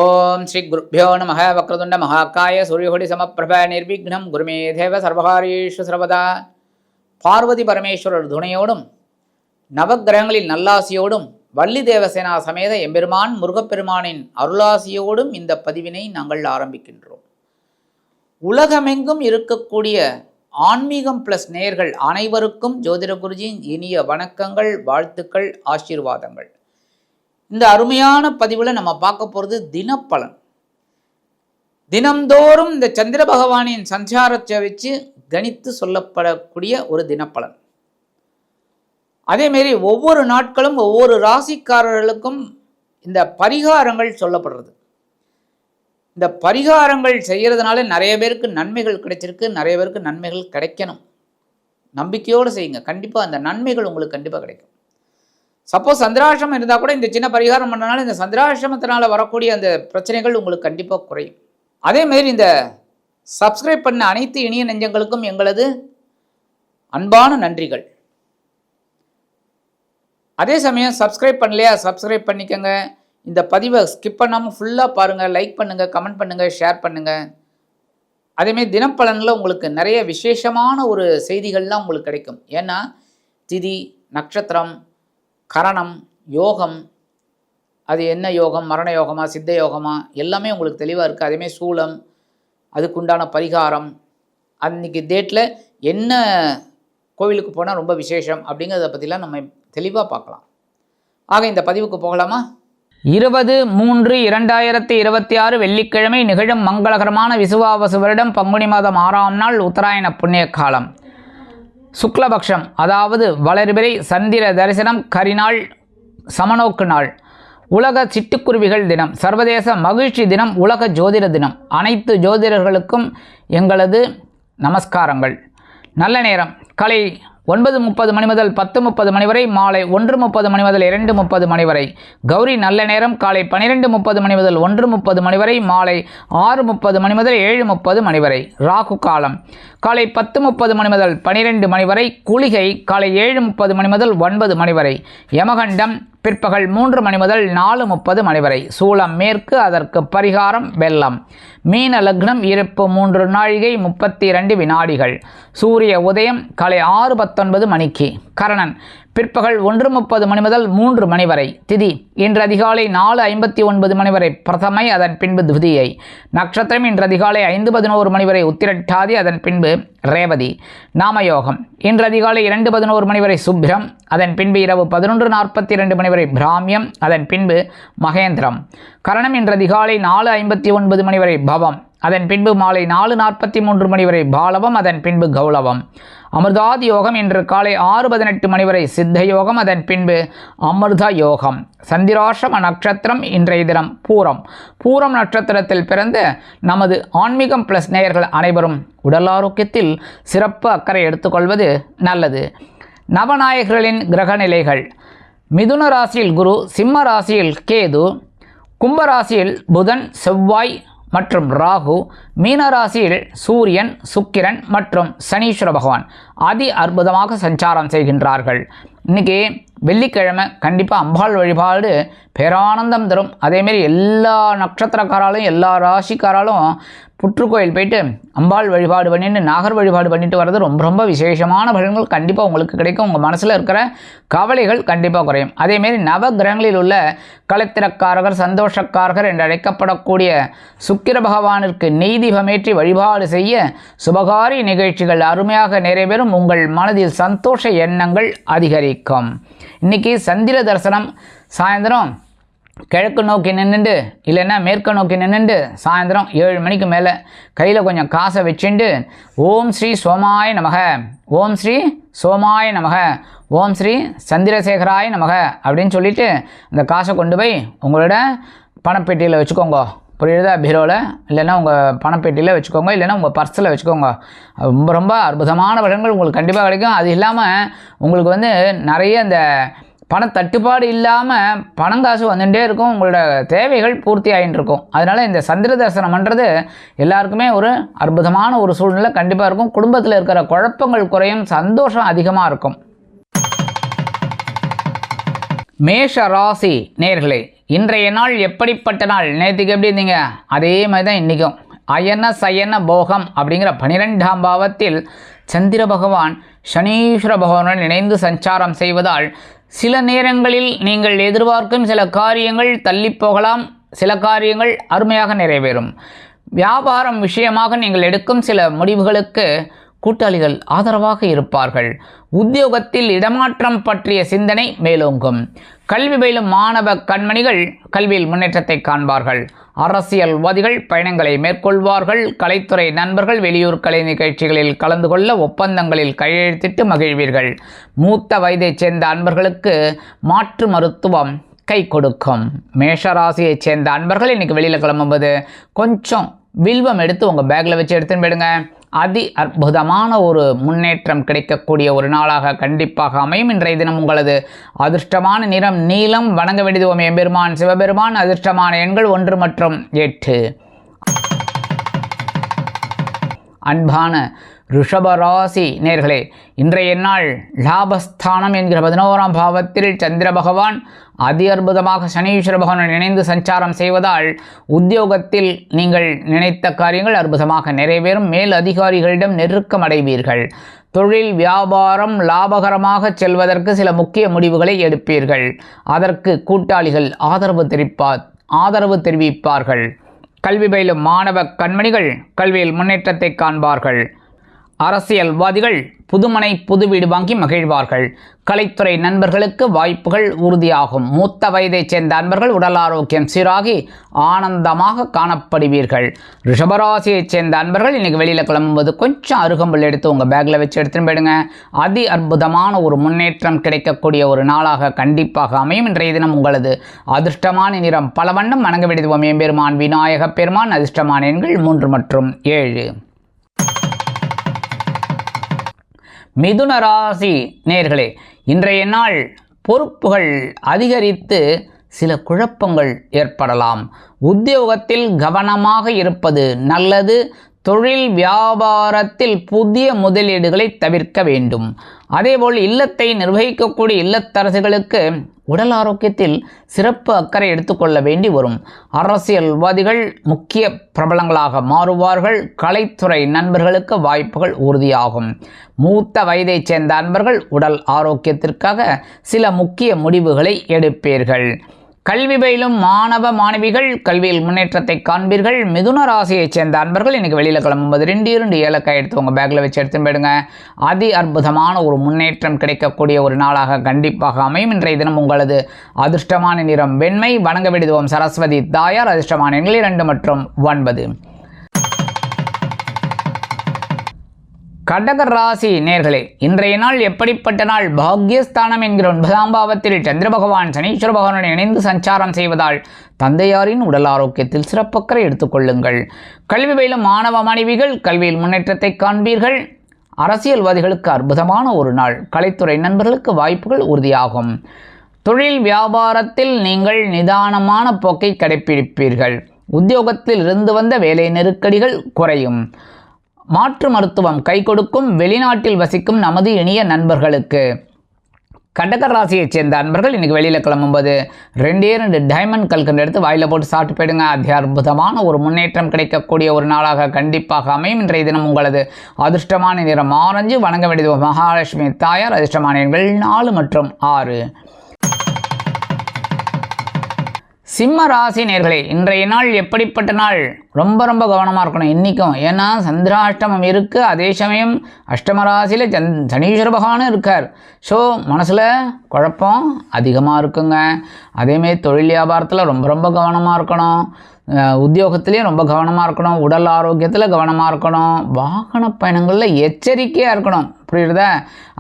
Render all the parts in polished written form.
ஓம் ஸ்ரீ குருப்யோ நம வக்ரதுண்ட மகாகாய சூரியகோடி சமப்பிரப நிர்விக்னம் குருமே தேவ சர்வகாரீஷு சர்வதா. பார்வதி பரமேஸ்வரர் துணையோடும் நவக்கிரகங்களின் நல்லாசியோடும் வள்ளி தேவசேனா சமேத எம்பெருமான் முருகப்பெருமானின் அருளாசியோடும் இந்த பதிவினை நாங்கள் ஆரம்பிக்கின்றோம். உலகமெங்கும் இருக்கக்கூடிய ஆன்மீகம் பிளஸ் நேயர்கள் அனைவருக்கும் ஜோதிட குருஜியின் இனிய வணக்கங்கள், வாழ்த்துக்கள், ஆசீர்வாதங்கள். இந்த அருமையான பதிவில் நம்ம பார்க்க போகிறது தினப்பலன். தினம்தோறும் இந்த சந்திர பகவானின் சஞ்சாரத்தை வச்சு கணித்து சொல்லப்படக்கூடிய ஒரு தினப்பலன். அதேமாரி ஒவ்வொரு நாட்களும் ஒவ்வொரு ராசிக்காரர்களுக்கும் இந்த பரிகாரங்கள் சொல்லப்படுறது. இந்த பரிகாரங்கள் செய்கிறதுனால நிறைய பேருக்கு நன்மைகள் கிடைச்சிருக்கு, நிறைய பேருக்கு நன்மைகள் கிடைக்கணும். நம்பிக்கையோடு செய்யுங்க, கண்டிப்பாக அந்த நன்மைகள் உங்களுக்கு கண்டிப்பாக கிடைக்கும். சப்போஸ் சந்திராசிரமம் இருந்தால் கூட இந்த சின்ன பரிகாரம் பண்ணனால இந்த சந்திராசிரமத்தினால் வரக்கூடிய அந்த பிரச்சனைகள் உங்களுக்கு கண்டிப்பாக குறையும். அதேமாரி இந்த சப்ஸ்கிரைப் பண்ண அனைத்து இனிய நெஞ்சங்களுக்கும் எங்களது அன்பான நன்றிகள். அதே சமயம் சப்ஸ்கிரைப் பண்ணலையா, சப்ஸ்கிரைப் பண்ணிக்கோங்க. இந்த பதிவை ஸ்கிப் பண்ணாமல் ஃபுல்லாக பாருங்கள், லைக் பண்ணுங்கள், கமெண்ட் பண்ணுங்கள், ஷேர் பண்ணுங்கள். அதேமாரி தினப்பலனில் உங்களுக்கு நிறைய விசேஷமான ஒரு செய்திகள்லாம் உங்களுக்கு கிடைக்கும். ஏன்னா திதி, நட்சத்திரம், கரணம், யோகம், அது என்ன யோகம், மரண யோகமா, சித்த யோகமா, எல்லாமே உங்களுக்கு தெளிவாக இருக்குது. அதேமாதிரி சூலம், அதுக்குண்டான பரிகாரம், அன்றைக்கி டேட்டில் என்ன கோவிலுக்கு போனால் ரொம்ப விசேஷம் அப்படிங்கிறத பற்றிலாம் நம்ம தெளிவாக பார்க்கலாம். ஆக இந்த பதிவுக்கு போகலாமா? 20/3/2026 வெள்ளிக்கிழமை நிகழும் மங்களகரமான விசுவாவசு வருடம் பங்குனி மாதம் 6ஆம் நாள் உத்தராயண புண்ணிய காலம், சுக்லபக்ஷம், அதாவது வளர்பிறை, சந்திர தரிசனம், கரிநாள், சமநோக்கு நாள், உலக சிட்டுக்குருவிகள் தினம், சர்வதேச மகிழ்ச்சி தினம், உலக ஜோதிட தினம். அனைத்து ஜோதிடர்களுக்கும் எங்களது நமஸ்காரங்கள். நல்ல நேரம் காலை 9:30 மணி முதல் 10:30 மணி வரை, மாலை 1:30 மணி முதல் 2:30 மணி வரை. கௌரி நல்ல நேரம் காலை 12:30 மணி முதல் 1:30 மணி வரை, மாலை 6:30 மணி முதல் 7:30 மணி வரை. ராகு காலம் காலை 10:30 மணி முதல் 12 மணி வரை. குளிகை காலை 7:30 மணி முதல் 9 மணி வரை. யமகண்டம் பிற்பகல் 3 மணி முதல் 4:30 மணி வரை. சூலம் மேற்கு, அதற்கு பரிகாரம் வெள்ளம். மீன லக்னம் இருப்பு 3 நாழிகை 32 வினாடிகள். சூரிய உதயம் காலை 6:19 மணிக்கு. கரணன் பிற்பகல் 1:30 மணி முதல் 3 மணி வரை. திதி இன்று அதிகாலை 4:59 மணி வரை பிரதமை, அதன் பின்பு துவிதியை. நட்சத்திரம் இன்று அதிகாலை 5:11 மணி வரை உத்திரட்டாதி, அதன் பின்பு ரேவதி. நாமயோகம் இன்று அதிகாலை 2:11 மணி வரை சுப்ரம், அதன் பின்பு இரவு 11:42 மணி வரை பிராமியம், அதன் பின்பு மகேந்திரம். கரணம் இன்று அதிகாலை 4:59 மணி வரை பவம், அதன் பின்பு மாலை 4:43 மணி வரை பாலவம், அதன் பின்பு கௌளவம். அமிர்தாதி யோகம் இன்று காலை 6:18 மணி வரை சித்த யோகம், அதன் பின்பு அமிர்த யோகம். சந்திராசிரம நட்சத்திரம் இன்றைய தினம் பூரம். பூரம் நட்சத்திரத்தில் பிறந்த நமது ஆன்மீகம் பிளஸ் நேயர்கள் அனைவரும் உடல் ஆரோக்கியத்தில் சிறப்பு அக்கறை எடுத்துக்கொள்வது நல்லது. நவநாயகர்களின் கிரக நிலைகள்: மிதுன ராசியில் குரு, சிம்ம ராசியில் கேது, கும்பராசியில் புதன், செவ்வாய் மற்றும் ராகு, மீனராசியில் சூரியன், சுக்கிரன் மற்றும் சனீஸ்வர பகவான் அதி அற்புதமாக சஞ்சாரம் செய்கின்றார்கள். இன்றைக்கி வெள்ளிக்கிழமை கண்டிப்பாக அம்பாள் வழிபாடு பேரானந்தம் தரும். அதேமாரி எல்லா நட்சத்திரக்காராலும் எல்லா ராசிக்காராலும் புற்றுக்கோயில் போயிட்டு அம்பாள் வழிபாடு பண்ணிட்டு நாகர் வழிபாடு பண்ணிட்டு வர்றது ரொம்ப ரொம்ப விசேஷமான பலன்கள் கண்டிப்பாக உங்களுக்கு கிடைக்கும். உங்கள் மனசில் இருக்கிற கவலைகள் கண்டிப்பாக குறையும். அதேமாரி நவ கிரகங்களில் உள்ள கலத்திரக்காரகர், சந்தோஷக்காரகர் என்று அழைக்கப்படக்கூடிய சுக்கிர பகவானிற்கு நெய்தீபமேற்றி வழிபாடு செய்ய சுபகாரி நிகழ்ச்சிகள் அருமையாக நிறைவேறும். உங்கள் மனதில் சந்தோஷ எண்ணங்கள் அதிகரிக்கும். இன்றைக்கி சந்திர தரிசனம் சாயந்தரம் கிழக்கு நோக்கி நின்றுண்டு இல்லைன்னா மேற்கு நோக்கி நின்றுண்டு சாயந்தரம் 7 மணிக்கு மேலே கையில் கொஞ்சம் காசை வச்சுண்டு ஓம் ஸ்ரீ சோமாய நமக, ஓம் ஸ்ரீ சோமாய நமக, ஓம் ஸ்ரீ சந்திரசேகராய நமக அப்படின்னு சொல்லிவிட்டு அந்த காசை கொண்டு போய் உங்களோட பணப்பெட்டியில் வச்சுக்கோங்க. புரியுதா? பீரோவில் இல்லைன்னா உங்கள் பணப்பெட்டியில் வச்சுக்கோங்க, இல்லைன்னா உங்கள் பர்ஸில் வச்சுக்கோங்க. ரொம்ப ரொம்ப அற்புதமான பலன்கள் உங்களுக்கு கண்டிப்பாக கிடைக்கும். அது இல்லாமல் உங்களுக்கு நிறைய இந்த பணத்தட்டுப்பாடு இல்லாமல் பணங்காசு வந்துகிட்டே இருக்கும். உங்களோட தேவைகள் பூர்த்தி ஆகிட்டு இருக்கும். அதனால் இந்த சந்திர தரிசனம் பண்ணுறது எல்லாருக்குமே ஒரு அற்புதமான ஒரு சூழ்நிலை கண்டிப்பாக இருக்கும். குடும்பத்தில் இருக்கிற குழப்பங்கள் குறையும், சந்தோஷம் அதிகமாக இருக்கும். மேஷ ராசி நேர்களே, இன்றைய நாள் எப்படிப்பட்ட நாள்? நேற்றுக்கு எப்படி இருந்தீங்க அதே மாதிரி தான் இன்றைக்கும். அயன சயன போகம் அப்படிங்கிற 12ஆம் பாவத்தில் சந்திர பகவான் சனீஸ்வர பகவானுடன் இணைந்து சஞ்சாரம் செய்வதால் சில நேரங்களில் நீங்கள் எதிர்பார்க்கும் சில காரியங்கள் தள்ளி போகலாம், சில காரியங்கள் அருமையாக நிறைவேறும். வியாபாரம் விஷயமாக நீங்கள் எடுக்கும் சில முடிவுகளுக்கு கூட்டாளிகள் ஆதரவாக இருப்பார்கள். உத்தியோகத்தில் இடமாற்றம் பற்றிய சிந்தனை மேலோங்கும். கல்வி பயிலும் மாணவ கண்மணிகள் கல்வியில் முன்னேற்றத்தை காண்பார்கள். அரசியல்வாதிகள் பயணங்களை மேற்கொள்வார்கள். கலைத்துறை நண்பர்கள் வெளியூர் கலை நிகழ்ச்சிகளில் கலந்து கொள்ள ஒப்பந்தங்களில் கையெழுத்திட்டு மகிழ்வீர்கள். மூத்த வயதைச் சேர்ந்த அன்பர்களுக்கு மாற்று மருத்துவம் கை கொடுக்கும். மேஷராசியைச் சேர்ந்த அன்பர்கள் இன்றைக்கி வெளியில் கிளம்பும்போது கொஞ்சம் வில்வம் எடுத்து உங்கள் பேக்கில் வச்சு எடுத்துன்னு போயிடுங்க. அதி அற்புதமான ஒரு முன்னேற்றம் கிடைக்கக்கூடிய ஒரு நாளாக கண்டிப்பாக அமையும். இன்றைய தினம் உங்களது அதிர்ஷ்டமான நிறம் நீலம். வணங்க வேண்டியது எம்பெருமான் சிவபெருமான். அதிர்ஷ்டமான எண்கள் 1 மற்றும் 8. அன்பான ரிஷபராசி நேர்களே, இன்றைய நாள் லாபஸ்தானம் என்கிற 11ஆம் பாவத்தில் சந்திர பகவான் அதி அற்புதமாக சனீஸ்வர பகவானுடன் இணைந்து சஞ்சாரம் செய்வதால் உத்தியோகத்தில் நீங்கள் நினைத்த காரியங்கள் அற்புதமாக நிறைவேறும். மேல் அதிகாரிகளிடம் நெருக்கம் அடைவீர்கள். தொழில் வியாபாரம் லாபகரமாக செல்வதற்கு சில முக்கிய முடிவுகளை எடுப்பீர்கள். அதற்கு கூட்டாளிகள் ஆதரவு தெரிவிப்பார்கள். கல்வி பயிலும் மாணவ கண்மணிகள் கல்வியில் முன்னேற்றத்தை காண்பார்கள். அரசியல்வாதிகள் புதுமனை புது வீடு வாங்கி மகிழ்வார்கள். கலைத்துறை நண்பர்களுக்கு வாய்ப்புகள் உறுதியாகும். மூத்த வயதைச் சேர்ந்த அன்பர்கள் உடல் ஆரோக்கியம் சீராகி ஆனந்தமாக காணப்படுவீர்கள். ரிஷபராசியைச் சேர்ந்த அன்பர்கள் இன்றைக்கி வெளியில் கிளம்பும்போது கொஞ்சம் அருகம்புல் எடுத்து உங்கள் பேக்கில் வச்சு எடுத்துன்னு போயிடுங்க. அதி அற்புதமான ஒரு முன்னேற்றம் கிடைக்கக்கூடிய ஒரு நாளாக கண்டிப்பாக அமையும். இன்றைய தினம் உங்களது அதிர்ஷ்டமான நிறம் பல வண்ணம். வணங்க வேண்டியது எம்பெருமான் விநாயக பெருமான். அதிர்ஷ்டமான எண்கள் 3 மற்றும் 7. மிதுன ராசி நேர்களே, இன்றைய நாள் பொறுப்புகள் அதிகரித்து சில குழப்பங்கள் ஏற்படலாம். உத்தியோகத்தில் கவனமாக இருப்பது நல்லது. தொழில் வியாபாரத்தில் புதிய முதலீடுகளை தவிர்க்க வேண்டும். அதேபோல் இல்லத்தை நிர்வகிக்கக்கூடிய இல்லத்தரசுகளுக்கு உடல் ஆரோக்கியத்தில் சிறப்பு அக்கறை எடுத்துக்கொள்ள வேண்டி வரும். அரசியல்வாதிகள் முக்கிய பிரபலங்களாக மாறுவார்கள். கலைத்துறை நண்பர்களுக்கு வாய்ப்புகள் உறுதியாகும். மூத்த வயதைச் சேர்ந்த அன்பர்கள் உடல் ஆரோக்கியத்திற்காக சில முக்கிய முடிவுகளை எடுப்பீர்கள். கல்வி பயிலும் மாணவ மாணவிகள் கல்வியில் முன்னேற்றத்தை காண்பீர்கள். மிதுன ராசியைச் சேர்ந்த அன்பர்கள் இன்றைக்கி வெளியில் கிளம்பும்போது 2 ஏலக்காய் எடுத்து உங்கள் பேக்கில் வச்சு எடுத்துன்னு போயிடுங்க. அதி அற்புதமான ஒரு முன்னேற்றம் கிடைக்கக்கூடிய ஒரு நாளாக கண்டிப்பாக அமையும். இன்றைய தினம் உங்களது அதிர்ஷ்டமான நிறம் வெண்மை. வணங்க வேண்டியது சரஸ்வதி தாயார். அதிர்ஷ்டமான எண்கள் 2 மற்றும் 9. கடக ராசி நேர்களே, இன்றைய நாள் எப்படிப்பட்ட நாள்? பாக்யஸ்தானம் என்கிற 9ஆம் பாவத்தில் சந்திர பகவான் சனீஸ்வர பகவானுடன் இணைந்து சஞ்சாரம் செய்வதால் தந்தையாரின் உடல் ஆரோக்கியத்தில் சிறப்பக்கறை எடுத்துக்கொள்ளுங்கள். கல்வி பயிலும் மாணவ மாணவிகள் கல்வியில் முன்னேற்றத்தை காண்பீர்கள். அரசியல்வாதிகளுக்கு அற்புதமான ஒரு நாள். கலைத்துறை நண்பர்களுக்கு வாய்ப்புகள் உறுதியாகும். தொழில் வியாபாரத்தில் நீங்கள் நிதானமான போக்கை கடைப்பிடிப்பீர்கள். உத்தியோகத்தில் இருந்து வந்த வேலை நெருக்கடிகள் குறையும். மாற்று மருத்துவம் கை கொடுக்கும். வெளிநாட்டில் வசிக்கும் நமது இனிய நண்பர்களுக்கு. கடக ராசியைச் சேர்ந்த அன்பர்கள் இன்றைக்கி வெளியில் கிளம்பும்போது 2 டைமண்ட் கல்கண்டு எடுத்து வாயில் போட்டு சாப்பிட்டு போயிடுங்க. அதி அற்புதமான ஒரு முன்னேற்றம் கிடைக்கக்கூடிய ஒரு நாளாக கண்டிப்பாக அமையும். இன்றைய தினம் உங்களது அதிர்ஷ்டமான நிறம் ஆரஞ்சு. வணங்க வேண்டியது மகாலட்சுமி தாயார். அதிர்ஷ்டமான எண்கள் 4 மற்றும் 6. சிம்ம ராசி நேர்களே, இன்றைய நாள் எப்படிப்பட்ட நாள்? ரொம்ப கவனமாக இருக்கணும் இன்றைக்கும். ஏன்னா சந்திராஷ்டமம் இருக்குது. அதே சமயம் அஷ்டம ராசியில் சனீஸ்வர பகவானும் இருக்கார். ஸோ மனசில் குழப்பம் அதிகமாக இருக்குங்க. அதேமாரி தொழில் வியாபாரத்தில் ரொம்ப கவனமாக இருக்கணும். உத்தியோகத்துலேயும் ரொம்ப கவனமாக இருக்கணும். உடல் ஆரோக்கியத்தில் கவனமாக இருக்கணும். வாகன பயணங்களில் எச்சரிக்கையாக இருக்கணும். புரியுறதா?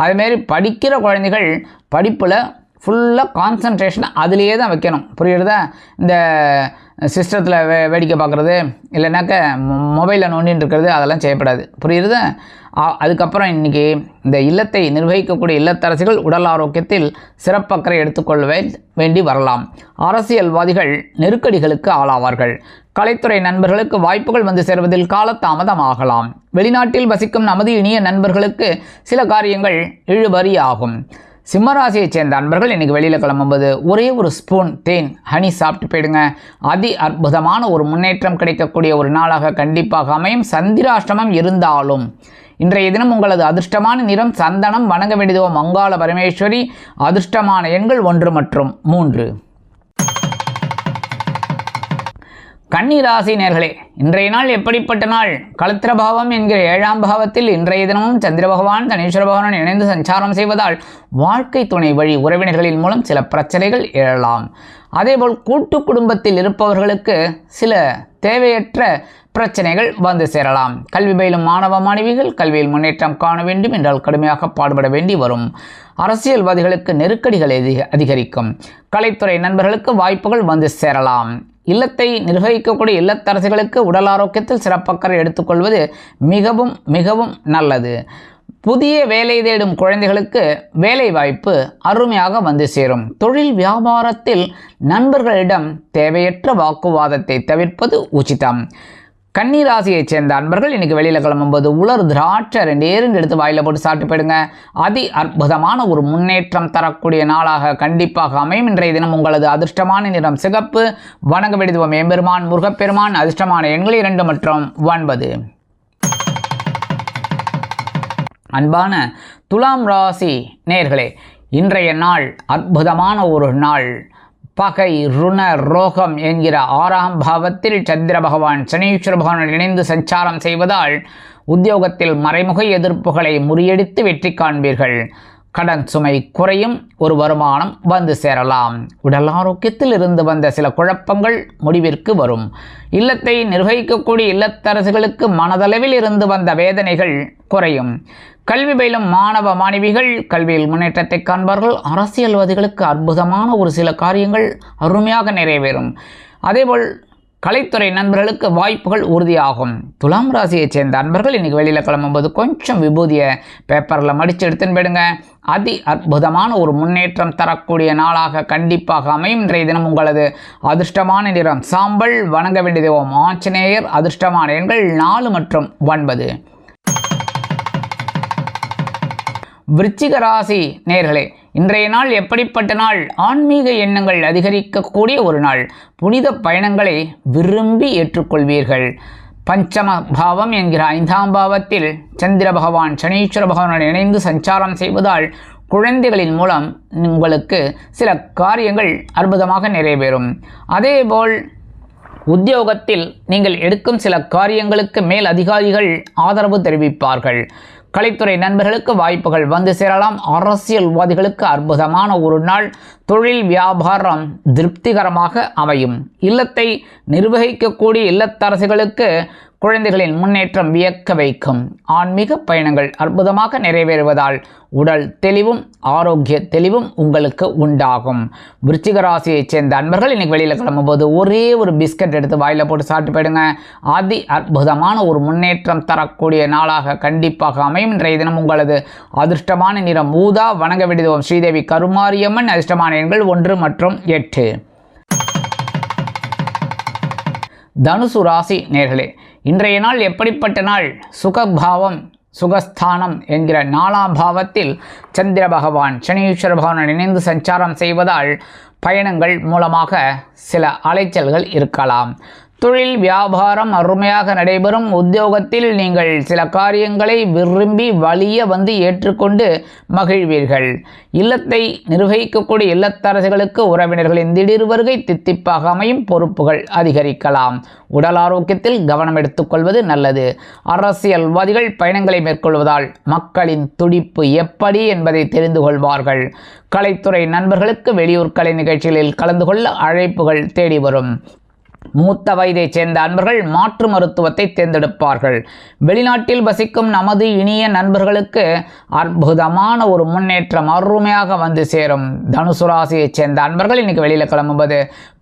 அதேமாரி படிக்கிற குழந்தைகள் படிப்பில் ஃபுல்லாக கான்சன்ட்ரேஷன் அதிலேயே தான் வைக்கணும். புரியுறதா? இந்த சிஸ்டத்தில் வேடிக்கை பார்க்குறது இல்லைனாக்க மொபைலில் நோண்டின்னு இருக்கிறது அதெல்லாம் செய்யப்படாது. புரியுறதா? அதுக்கப்புறம் இன்றைக்கி இந்த இல்லத்தை நிர்வகிக்கக்கூடிய இல்லத்தரசிகள் உடல் ஆரோக்கியத்தில் சிறப்பக்கறை எடுத்துக்கொள்ள வேண்டி வரலாம். அரசியல்வாதிகள் நெருக்கடிகளுக்கு ஆளாவார்கள். கலைத்துறை நண்பர்களுக்கு வாய்ப்புகள் வந்து சேர்வதில் காலதாமதமாகலாம். வெளிநாட்டில் வசிக்கும் நமது இனிய நண்பர்களுக்கு சில காரியங்கள் இழுபறி ஆகும். சிம்மராசியைச் சேர்ந்த அன்பர்கள் இன்றைக்கி வெளியில் கிளம்பும்போது ஒரே ஒரு ஸ்பூன் தேன் ஹனி சாப்பிட்டு போயிடுங்க. அதி அற்புதமான ஒரு முன்னேற்றம் கிடைக்கக்கூடிய ஒரு நாளாக கண்டிப்பாக அமையும். சந்திராஷ்டமம் இருந்தாலும் இன்றைய தினம் உங்களது அதிர்ஷ்டமான நிறம் சந்தனம். வணங்க வேண்டியதோ மங்காள பரமேஸ்வரி. அதிர்ஷ்டமான எண்கள் 1 மற்றும் 3. கன்னிராசி நேர்களே, இன்றைய நாள் எப்படிப்பட்ட நாள்? களத்திர பாவம் என்கிற 7ஆம் பாவத்தில் இன்றைய தினமும் சந்திர பகவான் தனீஸ்வர பகவானுடன் இணைந்து சஞ்சாரம் செய்வதால் வாழ்க்கை துணை வழி உறவினர்களின் மூலம் சில பிரச்சனைகள் எழலாம். அதேபோல் கூட்டு குடும்பத்தில் இருப்பவர்களுக்கு சில தேவையற்ற பிரச்சனைகள் வந்து சேரலாம். கல்வி பயிலும் மாணவ மாணவிகள் கல்வியில் முன்னேற்றம் காண வேண்டும் என்றால் கடுமையாக பாடுபட வேண்டி வரும். அரசியல்வாதிகளுக்கு நெருக்கடிகள் அதிகரிக்கும். கலைத்துறை நண்பர்களுக்கு வாய்ப்புகள் வந்து சேரலாம். இல்லத்தை நிர்வகிக்கக்கூடிய இல்லத்தரசிகளுக்கு உடல் ஆரோக்கியத்தில் சிறப்பக்கறை எடுத்துக்கொள்வது மிகவும் மிகவும் நல்லது. புதிய வேலை தேடும் குழந்தைகளுக்கு வேலை வாய்ப்பு அருமையாக வந்து சேரும். தொழில் வியாபாரத்தில் நண்பர்களிடம் தேவையற்ற வாக்குவாதத்தை தவிர்ப்பது உச்சிதம். கன்னிராசியைச் சேர்ந்த அன்பர்கள் இன்றைக்கி வெளியில் கிளம்பும்போது உலர் திராட்சை 2 எடுத்து வாயில் போட்டு சாப்பிட்டு போயிடுங்க. அதி அற்புதமான ஒரு முன்னேற்றம் தரக்கூடிய நாளாக கண்டிப்பாக அமையும். இன்றைய தினம் உங்களது அதிர்ஷ்டமான நிறம் சிகப்பு. வணங்க வேண்டியது எம்பெருமான் முருகப்பெருமான். அதிர்ஷ்டமான எண்கள் 2 மற்றும் 9. அன்பான துலாம் ராசி நேயர்களே, இன்றைய நாள் அற்புதமான ஒரு நாள். பகை ருண ரோகம் என்கிற 6ஆம் பாவத்தில் சந்திர பகவான் சனீஸ்வர பகவானுடன் இணைந்து சஞ்சாரம் செய்வதால் உத்தியோகத்தில் மறைமுக எதிர்ப்புகளை முறியடித்து வெற்றி காண்பீர்கள். கடன் சுமை குறையும். ஒரு வருமானம் வந்து சேரலாம். உடல் ஆரோக்கியத்தில் இருந்து வந்த சில குழப்பங்கள் முடிவிற்கு வரும். இல்லத்தை நிர்வகிக்கக்கூடிய இல்லத்தரசுகளுக்கு மனதளவில் இருந்து வந்த வேதனைகள் குறையும். கல்வி பயிலும் மாணவ மாணவிகள் கல்வியில் முன்னேற்றத்தை காண்பார்கள். அரசியல்வாதிகளுக்கு அற்புதமான ஒரு சில காரியங்கள் அருமையாக நிறைவேறும். அதேபோல் கலைத்துறை நண்பர்களுக்கு வாய்ப்புகள் உறுதியாகும். துலாம் ராசியைச் சேர்ந்த அன்பர்கள் இன்றைக்கி வெளியில் கிளம்பும்போது கொஞ்சம் விபூதியை பேப்பரில் மடித்து எடுத்துன்னு போயிடுங்க. அதி அற்புதமான ஒரு முன்னேற்றம் தரக்கூடிய நாளாக கண்டிப்பாக அமையும். இன்றைய தினம் உங்களது அதிர்ஷ்டமான நிறம் சாம்பல். வணங்க வேண்டியது ஆஞ்சநேயர். அதிர்ஷ்டமான எண்கள் 4 மற்றும் 9. விருச்சிக ராசி நேயர்களே, இன்றைய நாள் எப்படிப்பட்ட நாள்? ஆன்மீக எண்ணங்கள் அதிகரிக்கக்கூடிய ஒரு நாள். புனித பயணங்களை விரும்பி ஏற்றுக்கொள்வீர்கள். பஞ்சம பாவம் என்கிற 5ஆம் பாவத்தில் சந்திர பகவான் சனீஸ்வர பகவானுடன் இணைந்து சஞ்சாரம் செய்வதால் குழந்தைகளின் மூலம் உங்களுக்கு சில காரியங்கள் அற்புதமாக நிறைவேறும். அதேபோல் உத்தியோகத்தில் நீங்கள் எடுக்கும் சில காரியங்களுக்கு மேல் அதிகாரிகள் ஆதரவு தெரிவிப்பார்கள். கலைத்துறை நண்பர்களுக்கு வாய்ப்புகள் வந்து சேரலாம். அரசியல்வாதிகளுக்கு அற்புதமான ஒரு நாள். தொழில் வியாபாரம் திருப்திகரமாக அமையும். இல்லத்தை நிர்வகிக்கக்கூடிய இல்லத்தரசிகளுக்கு குழந்தைகளின் முன்னேற்றம் வியக்க வைக்கும். ஆன்மீக பயணங்கள் அற்புதமாக நிறைவேறுவதால் உடல் தெளிவும் ஆரோக்கிய தெளிவும் உங்களுக்கு உண்டாகும். விருச்சிக ராசியைச் சேர்ந்த அன்பர்கள் இன்றைக்கி வெளியில் கிளம்பும்போது ஒரே ஒரு பிஸ்கட் எடுத்து வாயில் போட்டு சாப்பிட்டு போயிடுங்க. அதி அற்புதமான ஒரு முன்னேற்றம் தரக்கூடிய நாளாக கண்டிப்பாக அமையும். இன்றைய தினம் உங்களது அதிர்ஷ்டமான நிறம் ஊதா. வணங்க வேண்டியது ஸ்ரீதேவி கருமாரியம்மன். அதிர்ஷ்டமான எண்கள் 1 மற்றும் 8. தனுசு ராசி நேர்களே, இன்றைய நாள் எப்படிப்பட்ட நாள்? சுகபாவம் சுகஸ்தானம் என்கிற 4ஆம் பாவத்தில் சந்திர பகவான் சனீஸ்வர பகவானுடன் இணைந்து சஞ்சாரம் செய்வதால் பயணங்கள் மூலமாக சில அலைச்சல்கள் இருக்கலாம். தொழில் வியாபாரம் அருமையாக நடைபெறும். உத்தியோகத்தில் நீங்கள் சில காரியங்களை விரும்பி வலிய வந்து ஏற்றுக்கொண்டு மகிழ்வீர்கள். இல்லத்தை நிர்வகிக்கக்கூடிய இல்லத்தரசிகளுக்கு உறவினர்களின் திடீர் வருகை தித்திப்பாக அமையும். பொறுப்புகள் அதிகரிக்கலாம். உடல் ஆரோக்கியத்தில் கவனம் எடுத்துக்கொள்வது நல்லது. அரசியல்வாதிகள் பயணங்களை மேற்கொள்வதால் மக்களின் துடிப்பு எப்படி என்பதை தெரிந்து கொள்வார்கள். கலைத்துறை நண்பர்களுக்கு வெளியூர் கலை நிகழ்ச்சிகளில் கலந்து கொள்ள அழைப்புகள் தேடி வரும். மூத்த வயதைச் சேர்ந்த அன்பர்கள் மாற்று மருத்துவத்தை தேர்ந்தெடுப்பார்கள். வெளிநாட்டில் வசிக்கும் நமது இனிய நண்பர்களுக்கு அற்புதமான ஒரு முன்னேற்றம் அருமையாக வந்து சேரும். தனுசு ராசியைச் சேர்ந்த அன்பர்கள் இன்றைக்கி வெளியில் கிளம்பும்போது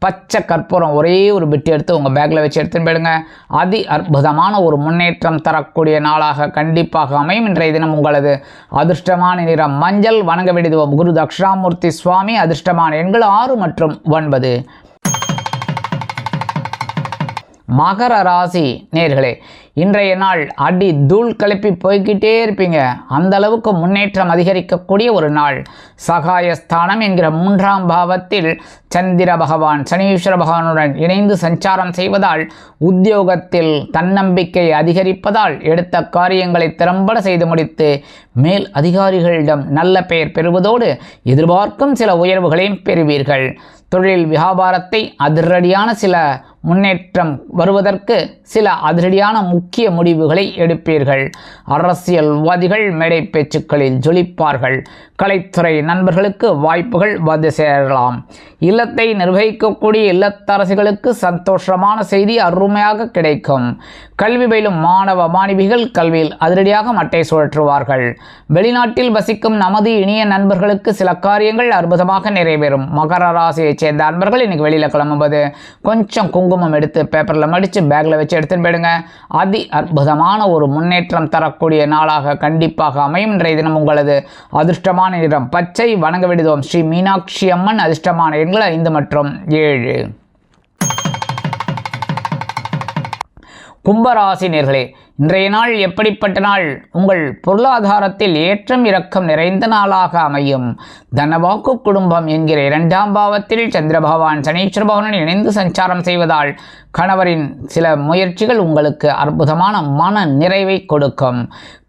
பச்சை கற்பூரம் ஒரே ஒரு பிட்டு எடுத்து உங்கள் பேக்கில் வச்சு எடுத்துன்னு போயிடுங்க. அதி அற்புதமான ஒரு முன்னேற்றம் தரக்கூடிய நாளாக கண்டிப்பாக அமையும். இன்றைய தினம் உங்களது அதிர்ஷ்டமான நிறம் மஞ்சள். வணங்க வேண்டியது குரு தக்ஷணாமூர்த்தி சுவாமி. அதிர்ஷ்டமான எண்கள் 6 மற்றும் 9. மகர ராசி நேர்களே, இன்றைய நாள் அடி தூள் கிளப்பி போய்கிட்டே இருப்பீங்க. அந்த அளவுக்கு முன்னேற்றம் அதிகரிக்கக்கூடிய ஒரு நாள். சகாயஸ்தானம் என்கிற 3ஆம் பாவத்தில் சந்திர பகவான் சனீஸ்வர பகவானுடன் இணைந்து சஞ்சாரம் செய்வதால் உத்தியோகத்தில் தன்னம்பிக்கை அதிகரிப்பதால் எடுத்த காரியங்களை திறம்பட செய்து முடித்து மேல் அதிகாரிகளிடம் நல்ல பெயர் பெறுவதோடு எதிர்பார்க்கும் சில உயர்வுகளையும் பெறுவீர்கள். தொழில் வியாபாரத்தை அதிரடியான சில முன்னேற்றம் வருவதற்கு சில அதிரடியான முக்கிய முடிவுகளை எடுப்பீர்கள். அரசியல்வாதிகள் மேடை பேச்சுக்களில் ஜொலிப்பார்கள். கலைத்துறை நண்பர்களுக்கு வாய்ப்புகள் வந்து சேரலாம். இல்லத்தை நிர்வகிக்கக்கூடிய இல்லத்தரசிகளுக்கு சந்தோஷமான செய்தி அருமையாக கிடைக்கும். கல்வி பயிலும் மாணவ மாணவிகள் கல்வியில் அதிரடியாக மட்டை சுழற்றுவார்கள். வெளிநாட்டில் வசிக்கும் நமது இனிய நண்பர்களுக்கு சில காரியங்கள் அற்புதமாக நிறைவேறும். மகர ராசியைச் சேர்ந்த நண்பர்கள் இன்னைக்கு வெளியில் கிளம்பும்போது கொஞ்சம் குங்குமம் எடுத்து பேப்பரில் மடித்து பேக்கில் வச்சு எடுத்துன்னு போயிடுங்க. அதி அற்புதமான ஒரு முன்னேற்றம் தரக்கூடிய நாளாக கண்டிப்பாக அமையும். இன்றைய தினம் உங்களது அதிர்ஷ்டமான நிறம் பச்சை. வணங்க வேண்டியதும் ஸ்ரீ மீனாட்சி அம்மன். அதிர்ஷ்டமான எண்கள் 5 மற்றும் 7. கும்பராசி நேர்களே, இன்றைய நாள் எப்படிப்பட்ட நாள்? உங்கள் பொருளாதாரத்தில் ஏற்றம் இறக்கம் நிறைந்த நாளாக அமையும். தனவாக்கு குடும்பம் என்கிற 2ஆம் பாவத்தில் சந்திர பகவான் சனீஸ்வர பகவானுடன் இணைந்து சஞ்சாரம் செய்வதால் கணவரின் சில முயற்சிகள் உங்களுக்கு அற்புதமான மன நிறைவை கொடுக்கும்.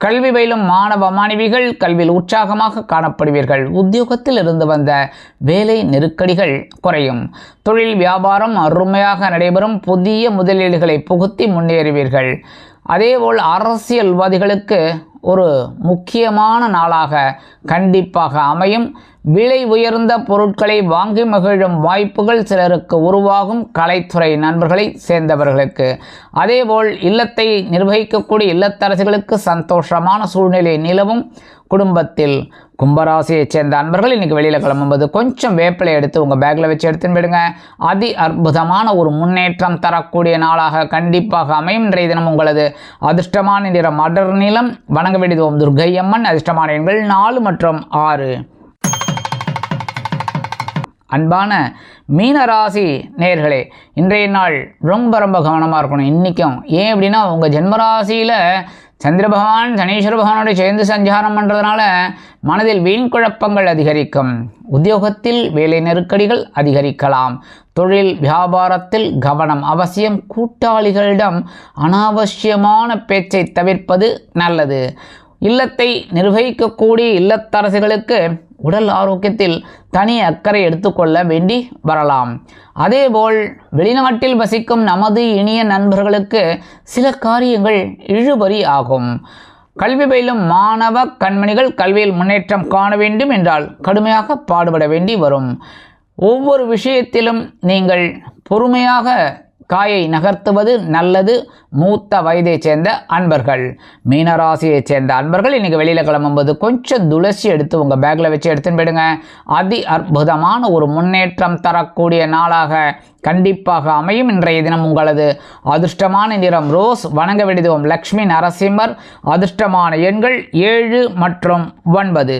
கல்வி பயிலும் மாணவ மாணவிகள் கல்வியில் உற்சாகமாக காணப்படுவீர்கள். உத்தியோகத்தில் இருந்து வந்த வேலை நெருக்கடிகள் குறையும். தொழில் வியாபாரம் அருமையாக நடைபெறும். புதிய முதலீடுகளை புகுத்தி முன்னேறுவீர்கள். அதேபோல் அரசியல்வாதிகளுக்கு ஒரு முக்கியமான நாளாக கண்டிப்பாக அமையும். விலை உயர்ந்த பொருட்களை வாங்கி மகிழும் வாய்ப்புகள் சிலருக்கு உருவாகும். கலைத்துறை நண்பர்களை சேர்ந்தவர்களுக்கு. அதேபோல் இல்லத்தை நிர்வகிக்கக்கூடிய இல்லத்தரசிகளுக்கு சந்தோஷமான சூழ்நிலை நிலவும். குடும்பத்தில் கும்பராசியைச் சேர்ந்த அன்பர்கள் இன்றைக்கி வெளியில் கிளம்பும்போது கொஞ்சம் வேப்பிலை எடுத்து உங்கள் பேக்கில் வச்சு எடுத்துன்னு போயிடுங்க. அதி அற்புதமான ஒரு முன்னேற்றம் தரக்கூடிய நாளாக கண்டிப்பாக அமையும். இன்றைய தினம் உங்களது அதிர்ஷ்டமான நிறம் அடர் நீலம். வணங்க வேண்டியது துர்க்கை அம்மன். அதிர்ஷ்டமான எண்கள் 4 மற்றும் 6. அன்பான மீனராசி நேர்களே, இன்றைய நாள் ரொம்ப கவனமாக இருக்கணும். இன்றைக்கும் ஏன் அப்படின்னா உங்கள் ஜென்மராசியில் சந்திர பகவான் சனீஸ்வர பகவானோட சேர்ந்து சஞ்சாரம் பண்ணுறதுனால மனதில் வீண் குழப்பங்கள் அதிகரிக்கும். உத்தியோகத்தில் வேலை நெருக்கடிகள் அதிகரிக்கலாம். தொழில் வியாபாரத்தில் கவனம் அவசியம். கூட்டாளிகளிடம் அனாவசியமான பேச்சை தவிர்ப்பது நல்லது. இல்லத்தை நிர்வகிக்கக்கூடிய இல்லத்தரசிகளுக்கு உடல் ஆரோக்கியத்தில் தனி அக்கறை எடுத்துக்கொள்ள வேண்டி வரலாம். அதேபோல் வெளிநாட்டில் வசிக்கும் நமது இனிய நண்பர்களுக்கு சில காரியங்கள் இழுபறி ஆகும். கல்வி பயிலும் மாணவ கண்மணிகள் கல்வியில் முன்னேற்றம் காண வேண்டும் என்றால் கடுமையாக பாடுபட வேண்டி வரும். ஒவ்வொரு விஷயத்திலும் நீங்கள் பொறுமையாக காயை நகர்த்துவது நல்லது. மூத்த வயதைச் சேர்ந்த அன்பர்கள் மீனராசியைச் சேர்ந்த அன்பர்கள் இன்றைக்கி வெளியில் கிளம்பும்போது கொஞ்சம் துளசி எடுத்து உங்கள் பேக்கில் வச்சு எடுத்துன்னு போயிடுங்க. அதி அற்புதமான ஒரு முன்னேற்றம் தரக்கூடிய நாளாக கண்டிப்பாக அமையும். இன்றைய தினம் உங்களது அதிர்ஷ்டமான நிறம் ரோஸ். வணங்க வேண்டியது லக்ஷ்மி நரசிம்மர். அதிர்ஷ்டமான எண்கள் 7 மற்றும் 9.